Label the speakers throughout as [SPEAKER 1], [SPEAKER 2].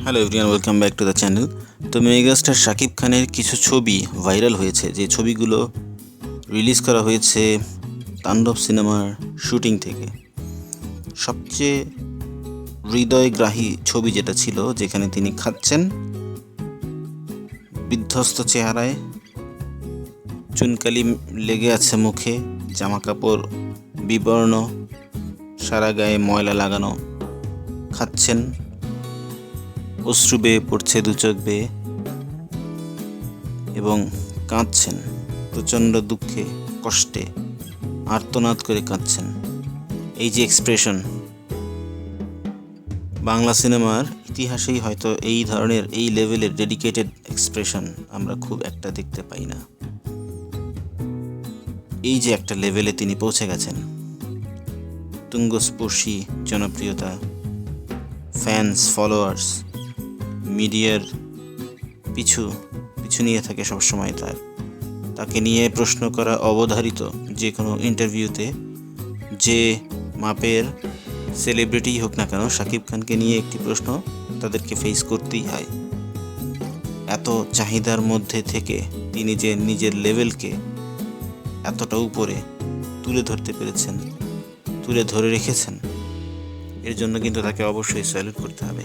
[SPEAKER 1] Hello everyone, welcome back to the channel. তো megastar Shakib খানের কিছু ছবি ভাইরাল হয়েছে, যে ছবিগুলো রিলিজ করা হয়েছে তাণ্ডব সিনেমার শুটিং থেকে। সবচেয়ে হৃদয়গ্রাহী ছবি যেটা ছিল, যেখানে তিনি খাচ্ছেন বিধ্বস্ত চেহারায়, চুনকালি লেগে আছে মুখে, জামা কাপড় বিবর্ণ, সারা গায়ে ময়লা লাগানো, খাচ্ছেন, অশ্রু বেয়ে পড়ছে দু চোখ বেয়ে, এবং কাঁদছেন প্রচণ্ড দুঃখে, কষ্টে আর্তনাদ করে কাঁদছেন। এই যে এক্সপ্রেশন, বাংলা সিনেমার ইতিহাসেই হয়তো এই ধরনের এই লেভেলের ডেডিকেটেড এক্সপ্রেশন আমরা খুব একটা দেখতে পাই না। এই যে একটা লেভেলে তিনি পৌঁছে গেছেন, তুঙ্গস্পর্শী জনপ্রিয়তা, ফ্যান্স, ফলোয়ার্স, মিডিয়ার পিছু নিয়ে থাকে সবসময়। তাকে নিয়ে প্রশ্ন করা অবধারিত। যে কোনো ইন্টারভিউতে যে মাপের সেলিব্রিটি হোক না কেন, শাকিব খানকে নিয়ে একটি প্রশ্ন তাদেরকে ফেস করতেই হয়। এত চাহিদার মধ্যে থেকে তিনি যে নিজের লেভেলকে এতটা উপরে তুলে ধরতে পেরেছেন, তুলে ধরে রেখেছেন, এর জন্য কিন্তু তাকে অবশ্যই স্যালুট করতে হবে।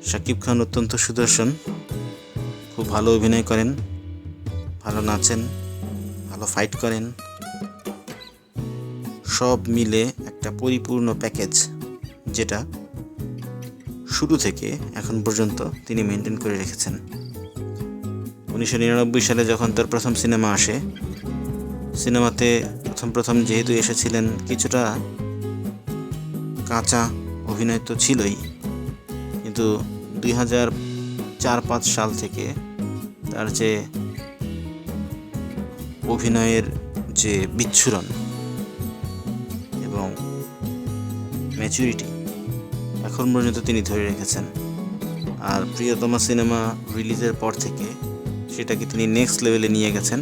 [SPEAKER 1] শাকিব খান অত্যন্ত সুদর্শন, খুব ভালো অভিনয় করেন, ভালো নাচেন, ভালো ফাইট করেন, সব মিলে একটা পরিপূর্ণ প্যাকেজ, যেটা শুরু থেকে এখন পর্যন্ত তিনি মেনটেন করে রেখেছেন। 1999 সালে যখন তার প্রথম সিনেমা আসে, সিনেমাতে প্রথম যেহেতু এসেছিলেন, কিছুটা কাঁচা অভিনয় তো ছিলই, কিন্তু 2004-05 সাল থেকে তার যে অভিনয়ের যে বিচ্ছুরণ এবং ম্যাচুরিটি এখন পর্যন্ত তিনি ধরে রেখেছেন। আর প্রিয়তমা সিনেমা রিলিজের পর থেকে সেটাকে তিনি নেক্সট লেভেলে নিয়ে গেছেন।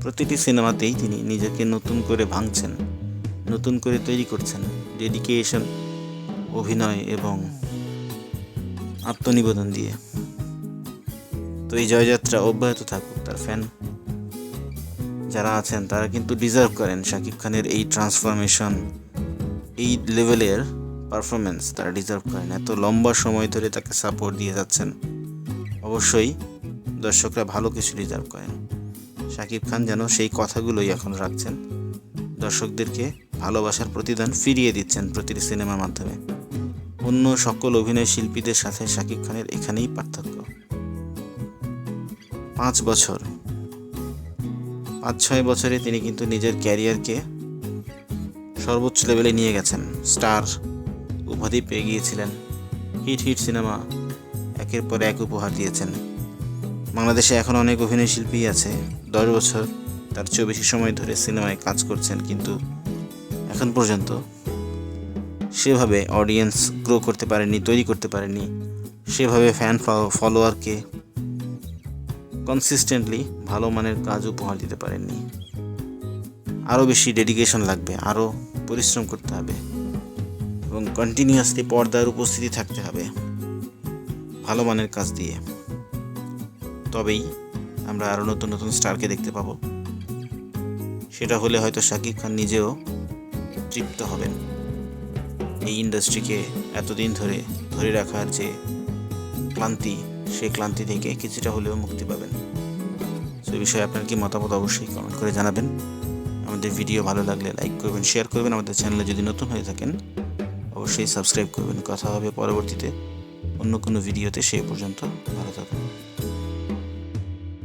[SPEAKER 1] প্রতিটি সিনেমাতেই তিনি নিজেকে নতুন করে ভাঙছেন, নতুন করে তৈরি করছেন, ডেডিকেশন, অভিনয় এবং আত্মনিবেদন দিয়ে। তো এই জয়যাত্রা অব্যাহত থাকুক। তার ফ্যান যারা আছেন তারা কিন্তু ডিজার্ভ করেন শাকিব খানের এই ট্রান্সফরমেশন, এই লেভেলের পারফরমেন্স তারা ডিজার্ভ করেন। এত লম্বা সময় ধরে তাকে সাপোর্ট দিয়ে যাচ্ছেন, অবশ্যই দর্শকরা ভালো কিছু ডিজার্ভ করেন। শাকিব খান যেন সেই কথাগুলোই এখন রাখছেন, দর্শকদেরকে ভালোবাসার প্রতিদান ফিরিয়ে দিচ্ছেন প্রতিটি সিনেমার মাধ্যমে। অন্য সকল অভিনয় শিল্পীদের সাথে শাকিব খানের এখানেই পার্থক্য। 5-6 বছরে তিনি কিন্তু নিজের ক্যারিয়ারকে সর্বোচ্চ লেভেলে নিয়ে গেছেন। স্টার উপাধি পেয়ে গিয়েছিলেন, হিট সিনেমা একের পর এক উপহার দিয়েছেন। বাংলাদেশে এখন অনেক অভিনয় শিল্পী আছে 10 বছর তার চেয়েও বেশি সময় ধরে সিনেমায় কাজ করছেন, কিন্তু এখন পর্যন্ত সেভাবে অডিয়েন্স গ্রো করতে পারেনি, তৈরি করতে পারেনি, সেভাবে ফ্যান ফলোয়ারকে কনসিস্টেন্টলি ভালো মানের কাজ উপহার দিতে পারেননি। আরও বেশি ডেডিকেশন লাগবে, আরও পরিশ্রম করতে হবে এবং কন্টিনিউয়াসলি পর্দার উপস্থিতি থাকতে হবে ভালো মানের কাজ দিয়ে। তবেই আমরা আরও নতুন নতুন স্টারকে দেখতে পাবো। সেটা হলে হয়তো শাকিব খান নিজেও তৃপ্ত হবেন। এই ইন্ডাস্ট্রিকে এতদিন ধরে রাখার যে ক্লান্তি, সেই ক্লান্তি থেকে কিছুটা হলেও মুক্তি পাবেন। সেই বিষয়ে আপনার কি মতামত অবশ্যই কমেন্ট করে জানাবেন। আমাদের ভিডিও ভালো লাগলে লাইক করবেন, শেয়ার করবেন। আমাদের চ্যানেলে যদি নতুন হয়ে থাকেন অবশ্যই সাবস্ক্রাইব করবেন। কথা হবে পরবর্তীতে অন্য কোনো ভিডিওতে। সেই পর্যন্ত ভালো থাকুন।